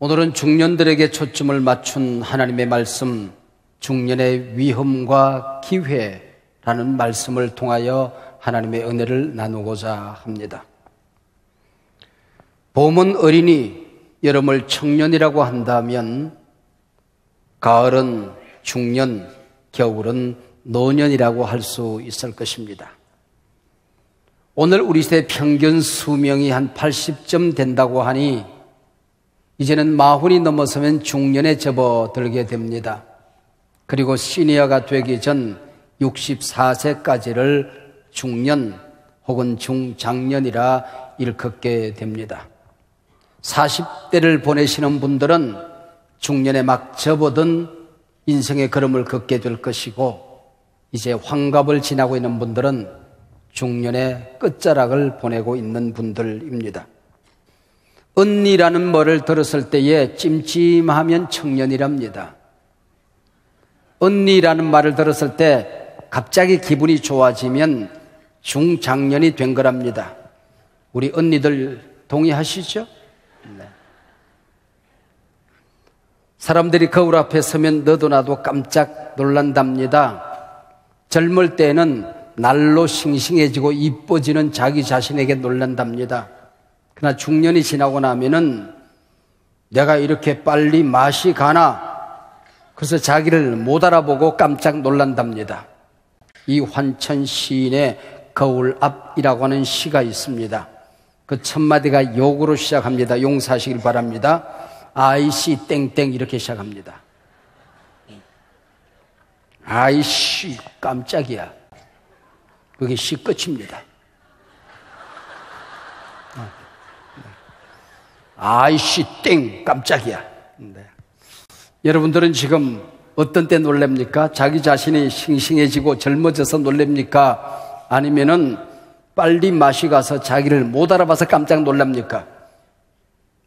오늘은 중년들에게 초점을 맞춘 하나님의 말씀, 중년의 위험과 기회라는 말씀을 통하여 하나님의 은혜를 나누고자 합니다. 봄은 어린이, 여름을 청년이라고 한다면 가을은 중년, 겨울은 노년이라고 할 수 있을 것입니다. 오늘 우리 시대 평균 수명이 한 80점 된다고 하니 이제는 40이 넘어서면 중년에 접어들게 됩니다. 그리고 시니어가 되기 전 64세까지를 중년 혹은 중장년이라 일컫게 됩니다. 40대를 보내시는 분들은 중년에 막 접어든 인생의 걸음을 걷게 될 것이고, 이제 환갑을 지나고 있는 분들은 중년의 끝자락을 보내고 있는 분들입니다. 언니라는 말을 들었을 때에 찜찜하면 청년이랍니다. 언니라는 말을 들었을 때 갑자기 기분이 좋아지면 중장년이 된 거랍니다. 우리 언니들 동의하시죠? 네. 사람들이 거울 앞에 서면 너도 나도 깜짝 놀란답니다. 젊을 때는 날로 싱싱해지고 이뻐지는 자기 자신에게 놀란답니다. 그러나 중년이 지나고 나면은 내가 이렇게 빨리 맛이 가나? 그래서 자기를 못 알아보고 깜짝 놀란답니다. 이환천 시인의 거울 앞이라고 하는 시가 있습니다. 그 첫 마디가 욕으로 시작합니다. 용서하시길 바랍니다. 아이씨 땡땡 이렇게 시작합니다. 아이씨 깜짝이야. 그게 시 끝입니다. 아이씨 땡 깜짝이야. 네. 여러분들은 지금 어떤 때 놀랍니까? 자기 자신이 싱싱해지고 젊어져서 놀랍니까? 아니면은 빨리 맛이 가서 자기를 못 알아봐서 깜짝 놀랍니까?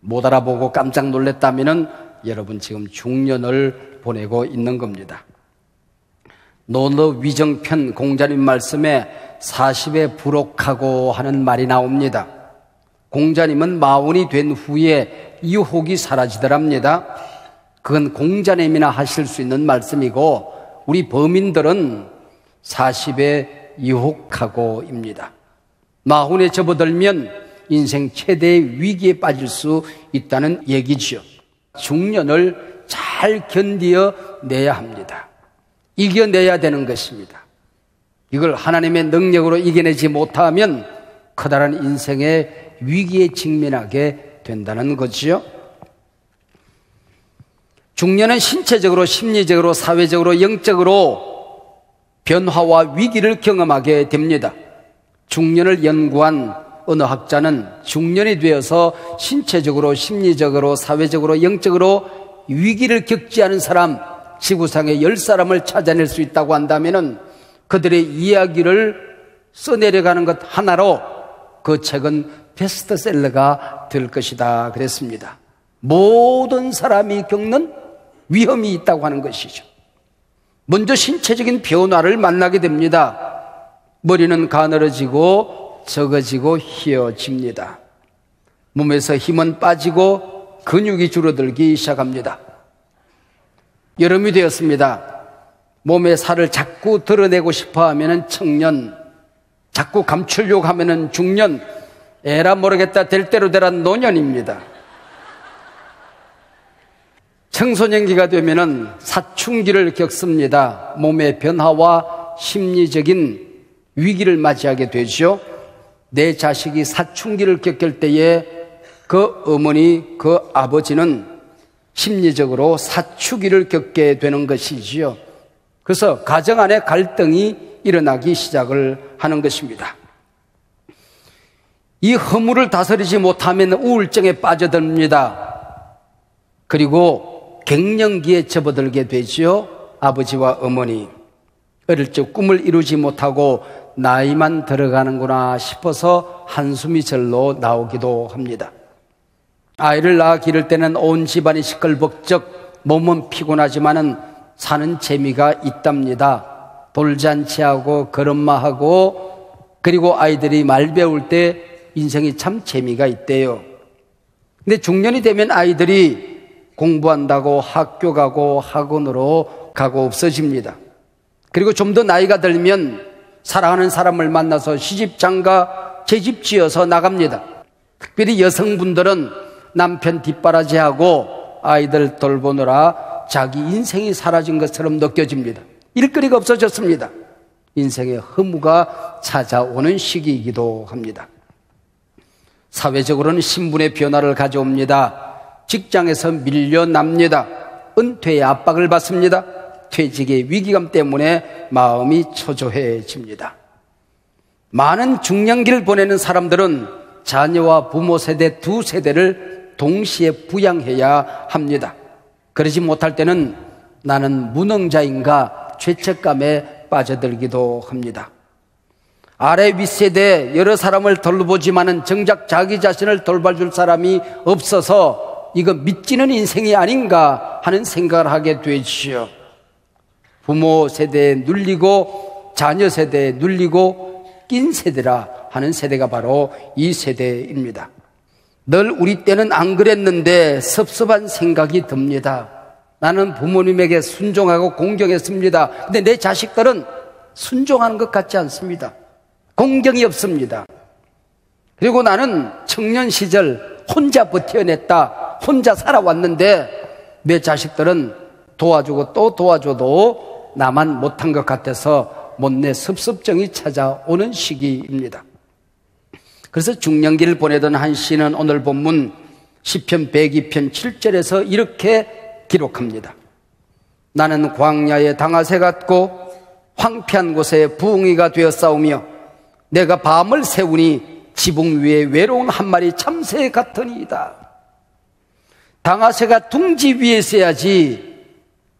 못 알아보고 깜짝 놀랐다면은 여러분 지금 중년을 보내고 있는 겁니다. 노너 위정편 공자님 말씀에 40에 부록하고 하는 말이 나옵니다. 공자님은 40이 된 후에 유혹이 사라지더랍니다. 그건 공자님이나 하실 수 있는 말씀이고 우리 범인들은 40에 유혹하고입니다. 40에 접어들면 인생 최대의 위기에 빠질 수 있다는 얘기죠. 중년을 잘 견디어내야 합니다. 이겨내야 되는 것입니다. 이걸 하나님의 능력으로 이겨내지 못하면 커다란 인생의 위기에 직면하게 된다는 거지요. 중년은 신체적으로, 심리적으로, 사회적으로, 영적으로 변화와 위기를 경험하게 됩니다. 중년을 연구한 어느 학자는 중년이 되어서 신체적으로, 심리적으로, 사회적으로, 영적으로 위기를 겪지 않은 사람, 지구상에 10사람을 찾아낼 수 있다고 한다면 그들의 이야기를 써내려가는 것 하나로 그 책은 베스트셀러가 될 것이다 그랬습니다. 모든 사람이 겪는 위험이 있다고 하는 것이죠. 먼저 신체적인 변화를 만나게 됩니다. 머리는 가늘어지고 적어지고 휘어집니다. 몸에서 힘은 빠지고 근육이 줄어들기 시작합니다. 여름이 되었습니다. 몸에 살을 자꾸 드러내고 싶어 하면은 청년, 자꾸 감추려고 하면은 중년, 에라 모르겠다 될 대로 되라 노년입니다. 청소년기가 되면은 사춘기를 겪습니다. 몸의 변화와 심리적인 위기를 맞이하게 되죠. 내 자식이 사춘기를 겪을 때에 그 어머니, 그 아버지는 심리적으로 사춘기를 겪게 되는 것이지요. 그래서 가정 안에 갈등이 일어나기 시작을 하는 것입니다. 이 허물을 다스리지 못하면 우울증에 빠져듭니다. 그리고 갱년기에 접어들게 되지요. 아버지와 어머니. 어릴 적 꿈을 이루지 못하고 나이만 들어가는구나 싶어서 한숨이 절로 나오기도 합니다. 아이를 낳아 기를 때는 온 집안이 시끌벅적, 몸은 피곤하지만은 사는 재미가 있답니다. 돌잔치하고 걸음마하고 그리고 아이들이 말 배울 때 인생이 참 재미가 있대요. 근데 중년이 되면 아이들이 공부한다고 학교 가고 학원으로 가고 없어집니다. 그리고 좀 더 나이가 들면 사랑하는 사람을 만나서 시집 장가 재집 지어서 나갑니다. 특별히 여성분들은 남편 뒷바라지하고 아이들 돌보느라 자기 인생이 사라진 것처럼 느껴집니다. 일거리가 없어졌습니다. 인생의 허무가 찾아오는 시기이기도 합니다. 사회적으로는 신분의 변화를 가져옵니다. 직장에서 밀려납니다. 은퇴의 압박을 받습니다. 퇴직의 위기감 때문에 마음이 초조해집니다. 많은 중년기를 보내는 사람들은 자녀와 부모 세대 두 세대를 동시에 부양해야 합니다. 그러지 못할 때는 나는 무능자인가 죄책감에 빠져들기도 합니다. 아래 윗세대 여러 사람을 돌보지만은 정작 자기 자신을 돌봐줄 사람이 없어서 이거 믿지는 인생이 아닌가 하는 생각을 하게 되지요. 부모 세대에 눌리고 자녀 세대에 눌리고 낀 세대라 하는 세대가 바로 이 세대입니다. 늘 우리 때는 안 그랬는데 섭섭한 생각이 듭니다. 나는 부모님에게 순종하고 공경했습니다. 근데 내 자식들은 순종하는 것 같지 않습니다. 공경이 없습니다. 그리고 나는 청년 시절 혼자 버텨냈다, 혼자 살아왔는데 내 자식들은 도와주고 또 도와줘도 나만 못한 것 같아서 못내 섭섭증이 찾아오는 시기입니다. 그래서 중년기를 보내던 한 시인은 오늘 본문 시편 102편 7절에서 이렇게 기록합니다. 나는 광야의 당아새 같고 황폐한 곳에 부엉이가 되었사오며 내가 밤을 새우니 지붕 위에 외로운 한 마리 참새 같으니이다. 당아새가 둥지 위에 있어야지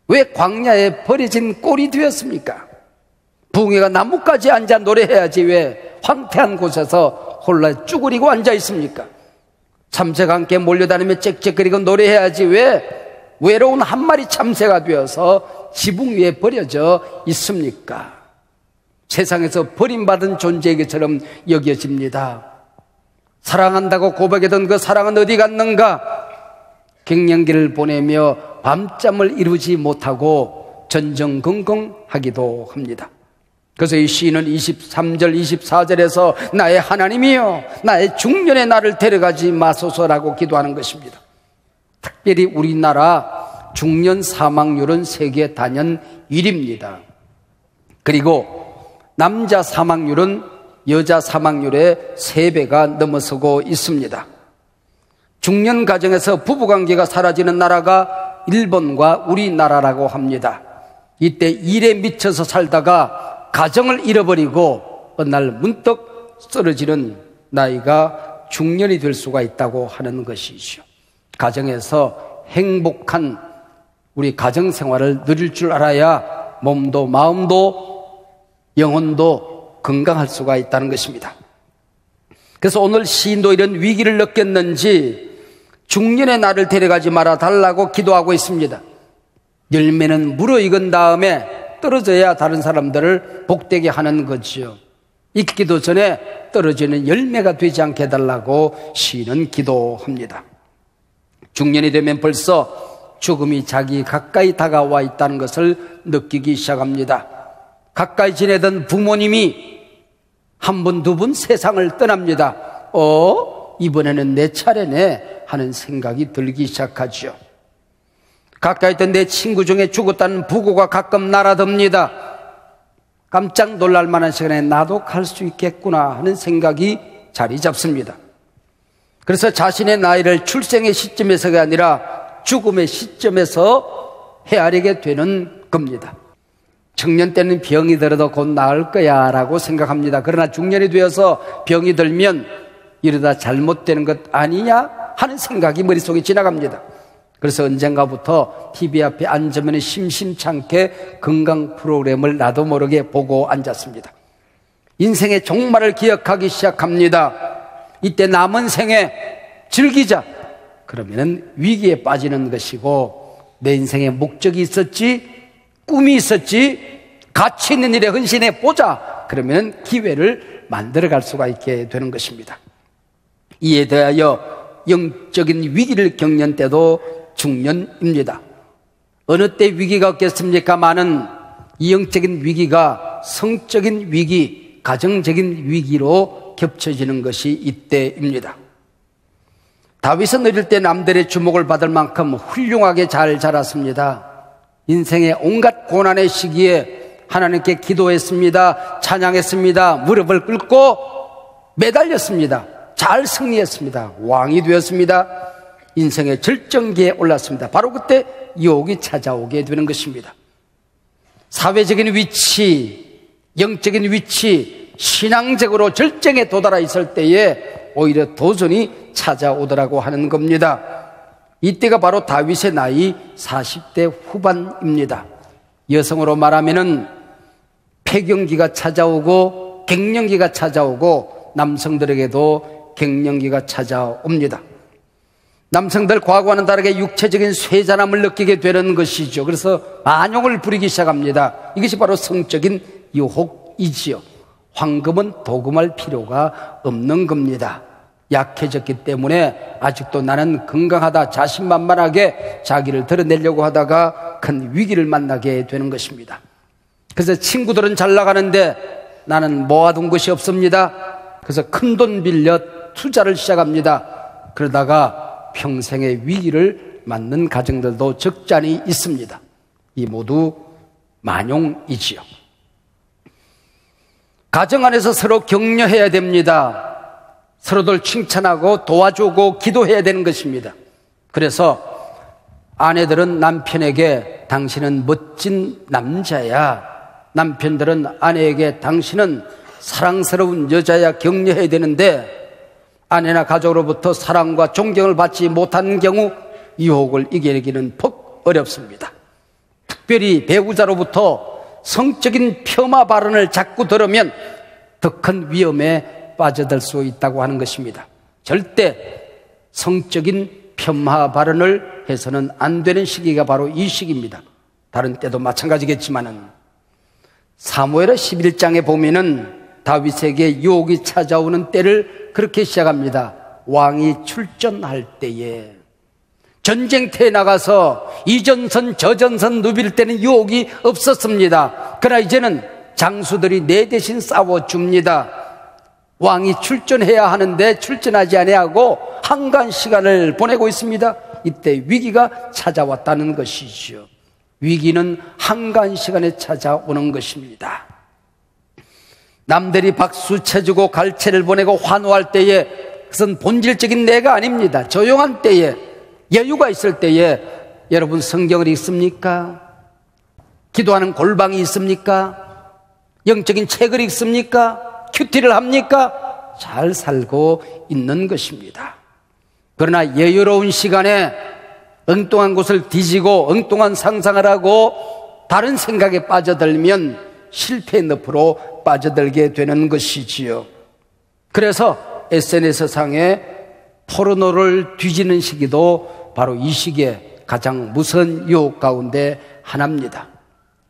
왜 광야에 버려진 꼴이 되었습니까? 부엉이가 나뭇가지에 앉아 노래해야지 왜 황폐한 곳에서 홀라 쭈그리고 앉아 있습니까? 참새가 함께 몰려다니며 짹짹거리고 노래해야지 왜 외로운 한 마리 참새가 되어서 지붕 위에 버려져 있습니까? 세상에서 버림받은 존재에게처럼 여겨집니다. 사랑한다고 고백했던 그 사랑은 어디 갔는가? 갱년기를 보내며 밤잠을 이루지 못하고 전전긍긍하기도 합니다. 그래서 이 시인은 23절 24절에서 나의 하나님이여 나의 중년의 나를 데려가지 마소서라고 기도하는 것입니다. 특별히 우리나라 중년 사망률은 세계 단연 1위입니다. 그리고 남자 사망률은 여자 사망률의 3배가 넘어서고 있습니다. 중년 가정에서 부부관계가 사라지는 나라가 일본과 우리나라라고 합니다. 이때 일에 미쳐서 살다가 가정을 잃어버리고 어느 날 문득 쓰러지는 나이가 중년이 될 수가 있다고 하는 것이죠. 가정에서 행복한 우리 가정생활을 누릴 줄 알아야 몸도 마음도 영혼도 건강할 수가 있다는 것입니다. 그래서 오늘 시인도 이런 위기를 느꼈는지 중년의 나를 데려가지 말아 달라고 기도하고 있습니다. 열매는 무르익은 다음에 떨어져야 다른 사람들을 복되게 하는 거지요. 익기도 전에 떨어지는 열매가 되지 않게 해달라고 시인은 기도합니다. 중년이 되면 벌써 죽음이 자기 가까이 다가와 있다는 것을 느끼기 시작합니다. 가까이 지내던 부모님이 한 분, 두 분 세상을 떠납니다. 이번에는 내 차례네 하는 생각이 들기 시작하죠. 가까이 있던 내 친구 중에 죽었다는 부고가 가끔 날아듭니다. 깜짝 놀랄 만한 시간에 나도 갈 수 있겠구나 하는 생각이 자리 잡습니다. 그래서 자신의 나이를 출생의 시점에서가 아니라 죽음의 시점에서 헤아리게 되는 겁니다. 청년 때는 병이 들어도 곧 나을 거야 라고 생각합니다. 그러나 중년이 되어서 병이 들면 이러다 잘못되는 것 아니냐 하는 생각이 머릿속에 지나갑니다. 그래서 언젠가부터 TV 앞에 앉으면 심심찮게 건강 프로그램을 나도 모르게 보고 앉았습니다. 인생의 종말을 기억하기 시작합니다. 이때 남은 생에 즐기자. 그러면은 위기에 빠지는 것이고 내 인생에 목적이 있었지, 꿈이 있었지, 가치 있는 일에 헌신해 보자. 그러면 기회를 만들어갈 수가 있게 되는 것입니다. 이에 대하여 영적인 위기를 겪는 때도 중년입니다. 어느 때 위기가 없겠습니까? 많은 이영적인 위기가 성적인 위기, 가정적인 위기로 겹쳐지는 것이 이때입니다. 다윗은 어릴 때 남들의 주목을 받을 만큼 훌륭하게 잘 자랐습니다. 인생의 온갖 고난의 시기에 하나님께 기도했습니다. 찬양했습니다. 무릎을 꿇고 매달렸습니다. 잘 승리했습니다. 왕이 되었습니다. 인생의 절정기에 올랐습니다. 바로 그때 유혹이 찾아오게 되는 것입니다. 사회적인 위치, 영적인 위치, 신앙적으로 절정에 도달해 있을 때에 오히려 도전이 찾아오더라고 하는 겁니다. 이때가 바로 다윗의 나이 40대 후반입니다. 여성으로 말하면은 폐경기가 찾아오고 갱년기가 찾아오고 남성들에게도 갱년기가 찾아옵니다. 남성들 과거와는 다르게 육체적인 쇠잔함을 느끼게 되는 것이죠. 그래서 만용을 부리기 시작합니다. 이것이 바로 성적인 유혹이지요. 황금은 도금할 필요가 없는 겁니다. 약해졌기 때문에 아직도 나는 건강하다 자신만만하게 자기를 드러내려고 하다가 큰 위기를 만나게 되는 것입니다. 그래서 친구들은 잘 나가는데 나는 모아둔 것이 없습니다. 그래서 큰돈 빌려 투자를 시작합니다. 그러다가 평생의 위기를 맞는 가정들도 적잖이 있습니다. 이 모두 만용이지요. 가정 안에서 서로 격려해야 됩니다. 서로들 칭찬하고 도와주고 기도해야 되는 것입니다. 그래서 아내들은 남편에게 당신은 멋진 남자야, 남편들은 아내에게 당신은 사랑스러운 여자야 격려해야 되는데, 아내나 가족으로부터 사랑과 존경을 받지 못하는 경우 유혹을 이겨내기는 퍽 어렵습니다. 특별히 배우자로부터 성적인 폄하 발언을 자꾸 들으면 더 큰 위험에 빠져들 수 있다고 하는 것입니다. 절대 성적인 폄하 발언을 해서는 안 되는 시기가 바로 이 시기입니다. 다른 때도 마찬가지겠지만은 사무엘하 11장에 보면은 다윗에게 유혹이 찾아오는 때를 그렇게 시작합니다. 왕이 출전할 때에, 전쟁터에 나가서 이전선 저전선 누빌 때는 유혹이 없었습니다. 그러나 이제는 장수들이 내 대신 싸워줍니다. 왕이 출전해야 하는데 출전하지 아니하고 한가한 시간을 보내고 있습니다. 이때 위기가 찾아왔다는 것이죠. 위기는 한가한 시간에 찾아오는 것입니다. 남들이 박수 쳐주고 갈채를 보내고 환호할 때에 그것은 본질적인 내가 아닙니다. 조용한 때에, 여유가 있을 때에 여러분 성경을 읽습니까? 기도하는 골방이 있습니까? 영적인 책을 읽습니까? 큐티를 합니까? 잘 살고 있는 것입니다. 그러나 여유로운 시간에 엉뚱한 곳을 뒤지고 엉뚱한 상상을 하고 다른 생각에 빠져들면 실패의 늪으로 빠져들게 되는 것이지요. 그래서 SNS상에 포르노를 뒤지는 시기도 바로 이 시기에 가장 무서운 유혹 가운데 하나입니다.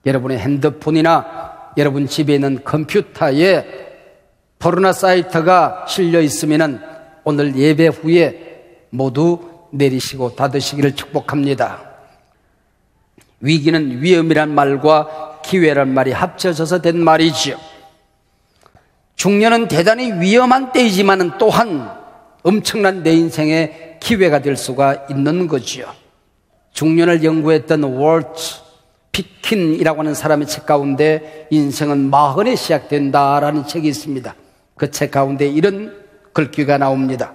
여러분의 핸드폰이나 여러분 집에 있는 컴퓨터에 포르노 사이트가 실려 있으면 오늘 예배 후에 모두 내리시고 닫으시기를 축복합니다. 위기는 위험이란 말과 기회란 말이 합쳐져서 된 말이지요. 중년은 대단히 위험한 때이지만 또한 엄청난 내 인생의 기회가 될 수가 있는 거지요. 중년을 연구했던 월트 피킨이라고 하는 사람의 책 가운데 인생은 마흔에 시작된다라는 책이 있습니다. 그 책 가운데 이런 글귀가 나옵니다.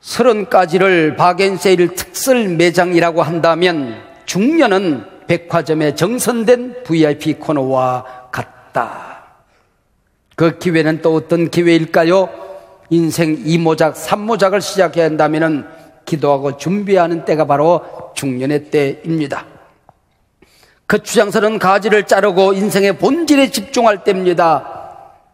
30가지를 바겐세일 특설 매장이라고 한다면 중년은 백화점에 정선된 VIP 코너와 같다. 그 기회는 또 어떤 기회일까요? 인생 2모작, 3모작을 시작해야 한다면 기도하고 준비하는 때가 바로 중년의 때입니다. 거추장스러운 가지를 자르고 인생의 본질에 집중할 때입니다.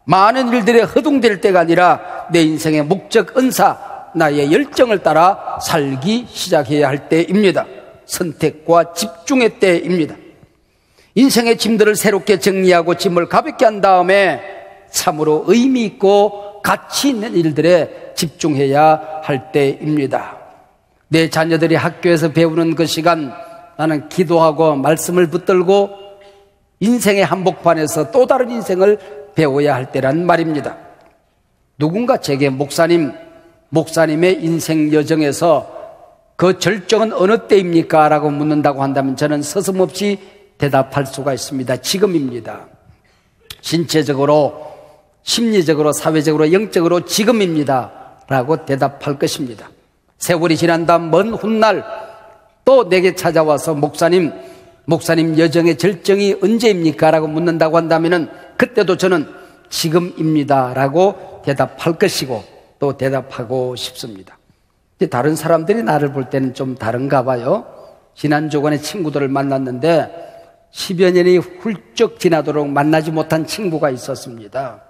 많은 일들에 허둥댈 때가 아니라 내 인생의 목적, 은사, 나의 열정을 따라 살기 시작해야 할 때입니다. 선택과 집중의 때입니다. 인생의 짐들을 새롭게 정리하고 짐을 가볍게 한 다음에 참으로 의미 있고 가치 있는 일들에 집중해야 할 때입니다. 내 자녀들이 학교에서 배우는 그 시간, 나는 기도하고 말씀을 붙들고 인생의 한복판에서 또 다른 인생을 배워야 할 때란 말입니다. 누군가 제게 목사님의 인생 여정에서 그 절정은 어느 때입니까? 라고 묻는다고 한다면 저는 서슴없이 대답할 수가 있습니다. 지금입니다. 신체적으로, 심리적으로, 사회적으로, 영적으로 지금입니다. 라고 대답할 것입니다. 세월이 지난 다음 먼 훗날 또 내게 찾아와서 목사님 여정의 절정이 언제입니까? 라고 묻는다고 한다면 그때도 저는 지금입니다. 라고 대답할 것이고 또 대답하고 싶습니다. 다른 사람들이 나를 볼 때는 좀 다른가 봐요. 지난 주간에 친구들을 만났는데 10여 년이 훌쩍 지나도록 만나지 못한 친구가 있었습니다.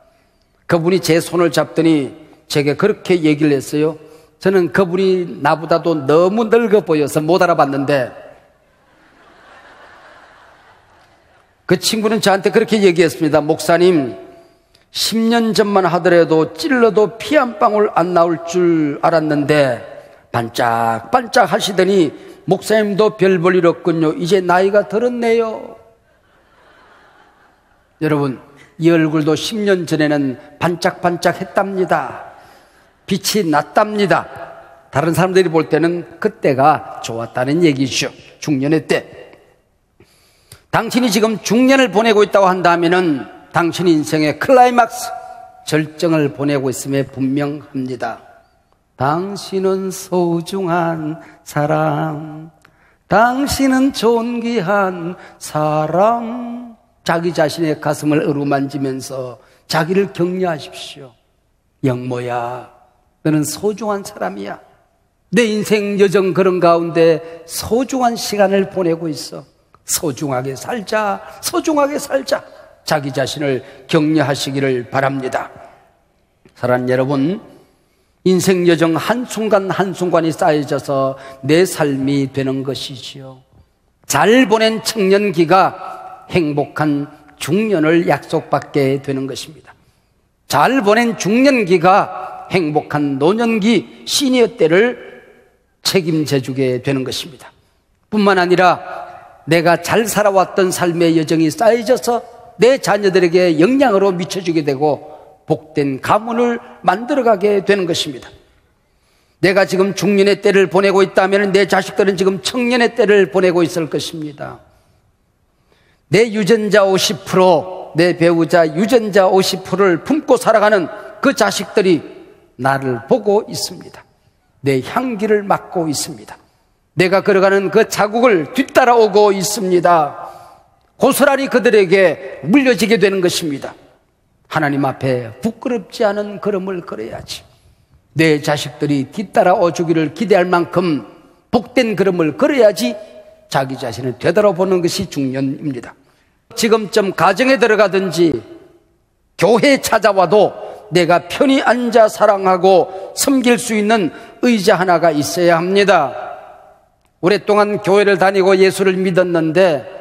그분이 제 손을 잡더니 제게 그렇게 얘기를 했어요. 저는 그분이 나보다도 너무 늙어 보여서 못 알아봤는데 그 친구는 저한테 그렇게 얘기했습니다. 목사님, 10년 전만 하더라도 찔러도 피 한 방울 안 나올 줄 알았는데 반짝반짝 하시더니 목사님도 별 볼 일 없군요. 이제 나이가 들었네요. 여러분, 이 얼굴도 10년 전에는 반짝반짝 했답니다. 빛이 났답니다. 다른 사람들이 볼 때는 그때가 좋았다는 얘기죠. 중년의 때. 당신이 지금 중년을 보내고 있다고 한다면은 당신 인생의 클라이막스, 절정을 보내고 있음에 분명합니다. 당신은 소중한 사람, 당신은 존귀한 사람. 자기 자신의 가슴을 어루만지면서 자기를 격려하십시오. 영모야, 너는 소중한 사람이야. 내 인생 여정 그런 가운데 소중한 시간을 보내고 있어. 소중하게 살자, 소중하게 살자. 자기 자신을 격려하시기를 바랍니다. 사랑하는 여러분, 인생 여정 한순간 한순간이 쌓여져서 내 삶이 되는 것이지요. 잘 보낸 청년기가 행복한 중년을 약속받게 되는 것입니다. 잘 보낸 중년기가 행복한 노년기, 시니어 때를 책임져주게 되는 것입니다. 뿐만 아니라 내가 잘 살아왔던 삶의 여정이 쌓여져서 내 자녀들에게 영향으로 미쳐주게 되고 복된 가문을 만들어가게 되는 것입니다. 내가 지금 중년의 때를 보내고 있다면 내 자식들은 지금 청년의 때를 보내고 있을 것입니다. 내 유전자 50%, 내 배우자 유전자 50%를 품고 살아가는 그 자식들이 나를 보고 있습니다. 내 향기를 맡고 있습니다. 내가 걸어가는 그 자국을 뒤따라오고 있습니다. 고스란히 그들에게 물려지게 되는 것입니다. 하나님 앞에 부끄럽지 않은 걸음을 걸어야지. 내 자식들이 뒤따라오 주기를 기대할 만큼 복된 걸음을 걸어야지 자기 자신을 되돌아보는 것이 중년입니다. 지금쯤 가정에 들어가든지 교회에 찾아와도 내가 편히 앉아 사랑하고 섬길 수 있는 의자 하나가 있어야 합니다. 오랫동안 교회를 다니고 예수를 믿었는데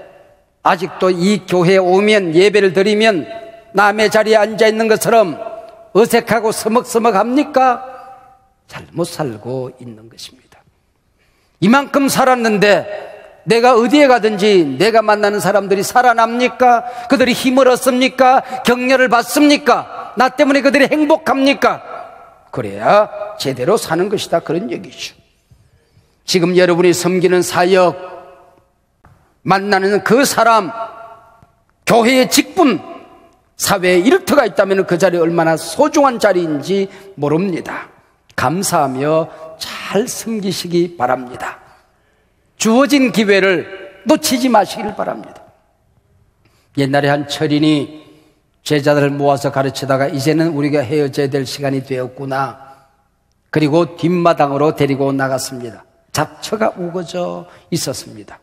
아직도 이 교회에 오면 예배를 드리면 남의 자리에 앉아있는 것처럼 어색하고 서먹서먹합니까? 잘못 살고 있는 것입니다. 이만큼 살았는데 내가 어디에 가든지 내가 만나는 사람들이 살아납니까? 그들이 힘을 얻습니까? 격려를 받습니까? 나 때문에 그들이 행복합니까? 그래야 제대로 사는 것이다, 그런 얘기죠. 지금 여러분이 섬기는 사역, 만나는 그 사람, 교회의 직분, 사회에 일터가 있다면 그 자리 얼마나 소중한 자리인지 모릅니다. 감사하며 잘 섬기시기 바랍니다. 주어진 기회를 놓치지 마시길 바랍니다. 옛날에 한 철인이 제자들을 모아서 가르치다가 이제는 우리가 헤어져야 될 시간이 되었구나. 그리고 뒷마당으로 데리고 나갔습니다. 잡초가 우거져 있었습니다.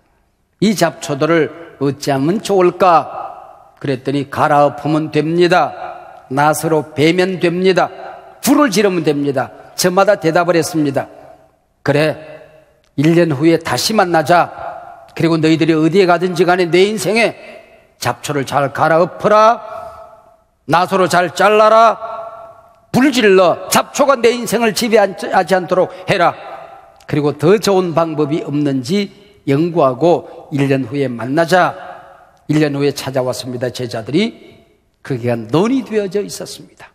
이 잡초들을 어찌하면 좋을까? 그랬더니 갈아엎으면 됩니다. 낫으로 베면 됩니다. 불을 지르면 됩니다. 저마다 대답을 했습니다. 그래, 1년 후에 다시 만나자. 그리고 너희들이 어디에 가든지 간에 내 인생에 잡초를 잘 갈아엎어라. 낫으로 잘 잘라라. 불질러 잡초가 내 인생을 지배하지 않도록 해라. 그리고 더 좋은 방법이 없는지 연구하고 1년 후에 만나자. 1년 후에 찾아왔습니다. 제자들이. 그게 논이 되어져 있었습니다.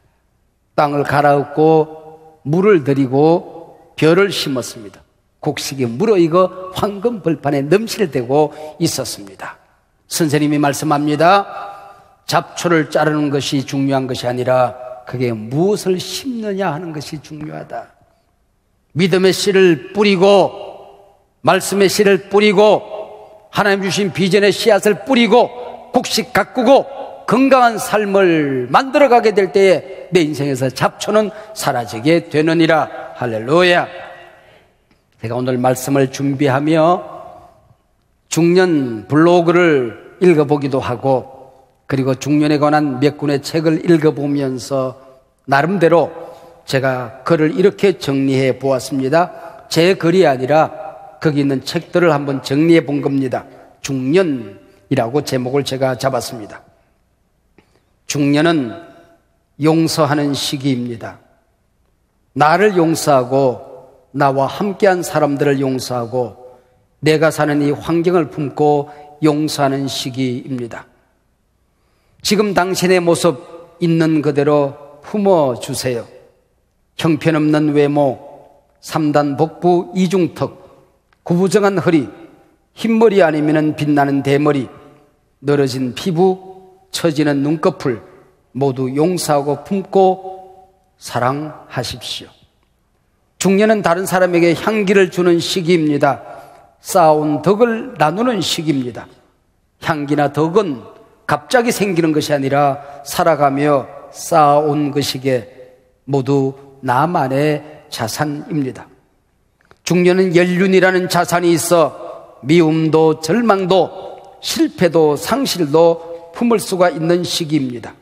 땅을 갈아엎고 물을 들이고 벼를 심었습니다. 곡식이 무르익어 황금 벌판에 넘실대고 있었습니다. 선생님이 말씀합니다. 잡초를 자르는 것이 중요한 것이 아니라 그게 무엇을 심느냐 하는 것이 중요하다. 믿음의 씨를 뿌리고 말씀의 씨를 뿌리고 하나님 주신 비전의 씨앗을 뿌리고 곡식 가꾸고 건강한 삶을 만들어가게 될 때에 내 인생에서 잡초는 사라지게 되느니라. 할렐루야. 제가 오늘 말씀을 준비하며 중년 블로그를 읽어보기도 하고 그리고 중년에 관한 몇 권의 책을 읽어보면서 나름대로 제가 글을 이렇게 정리해 보았습니다. 제 글이 아니라 거기 있는 책들을 한번 정리해 본 겁니다. 중년이라고 제목을 제가 잡았습니다. 중년은 용서하는 시기입니다. 나를 용서하고 나와 함께한 사람들을 용서하고 내가 사는 이 환경을 품고 용서하는 시기입니다. 지금 당신의 모습 있는 그대로 품어주세요. 형편없는 외모, 3단 복부, 이중턱, 구부정한 허리, 흰머리 아니면 빛나는 대머리, 늘어진 피부, 처지는 눈꺼풀 모두 용서하고 품고 사랑하십시오. 중년은 다른 사람에게 향기를 주는 시기입니다. 쌓아온 덕을 나누는 시기입니다. 향기나 덕은 갑자기 생기는 것이 아니라 살아가며 쌓아온 것이기에 모두 나만의 자산입니다. 중년은 연륜이라는 자산이 있어 미움도 절망도 실패도 상실도 품을 수가 있는 시기입니다.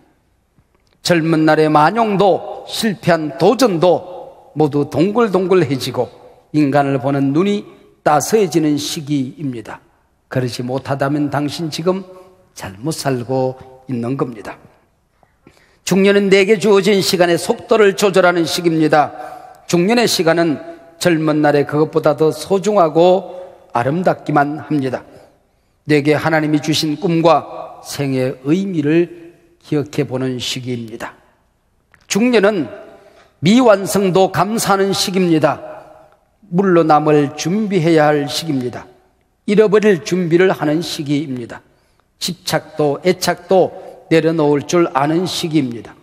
젊은 날의 만용도 실패한 도전도 모두 동글동글해지고 인간을 보는 눈이 따스해지는 시기입니다. 그러지 못하다면 당신 지금 잘못 살고 있는 겁니다. 중년은 내게 주어진 시간의 속도를 조절하는 시기입니다. 중년의 시간은 젊은 날에 그것보다 더 소중하고 아름답기만 합니다. 내게 하나님이 주신 꿈과 생의 의미를 기억해 보는 시기입니다. 중년은 미완성도 감사하는 시기입니다. 물러남을 준비해야 할 시기입니다. 잃어버릴 준비를 하는 시기입니다. 집착도 애착도 내려놓을 줄 아는 시기입니다.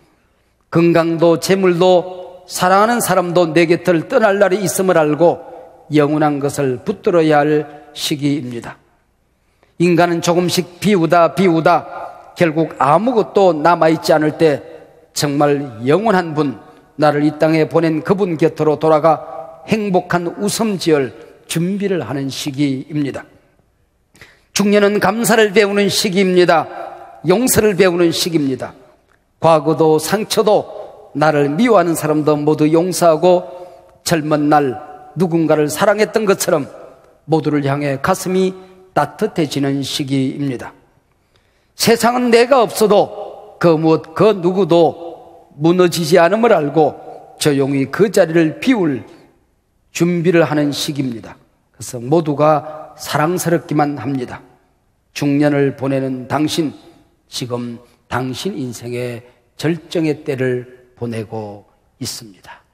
건강도 재물도 사랑하는 사람도 내 곁을 떠날 날이 있음을 알고 영원한 것을 붙들어야 할 시기입니다. 인간은 조금씩 비우다 결국 아무것도 남아있지 않을 때 정말 영원한 분, 나를 이 땅에 보낸 그분 곁으로 돌아가 행복한 웃음 지을 준비를 하는 시기입니다. 중년은 감사를 배우는 시기입니다. 용서를 배우는 시기입니다. 과거도 상처도 나를 미워하는 사람도 모두 용서하고 젊은 날 누군가를 사랑했던 것처럼 모두를 향해 가슴이 따뜻해지는 시기입니다. 세상은 내가 없어도 그 무엇 그 누구도 무너지지 않음을 알고 조용히 그 자리를 비울 준비를 하는 시기입니다. 그래서 모두가 사랑스럽기만 합니다. 중년을 보내는 당신, 지금 당신 인생의 절정의 때를 보내고 있습니다.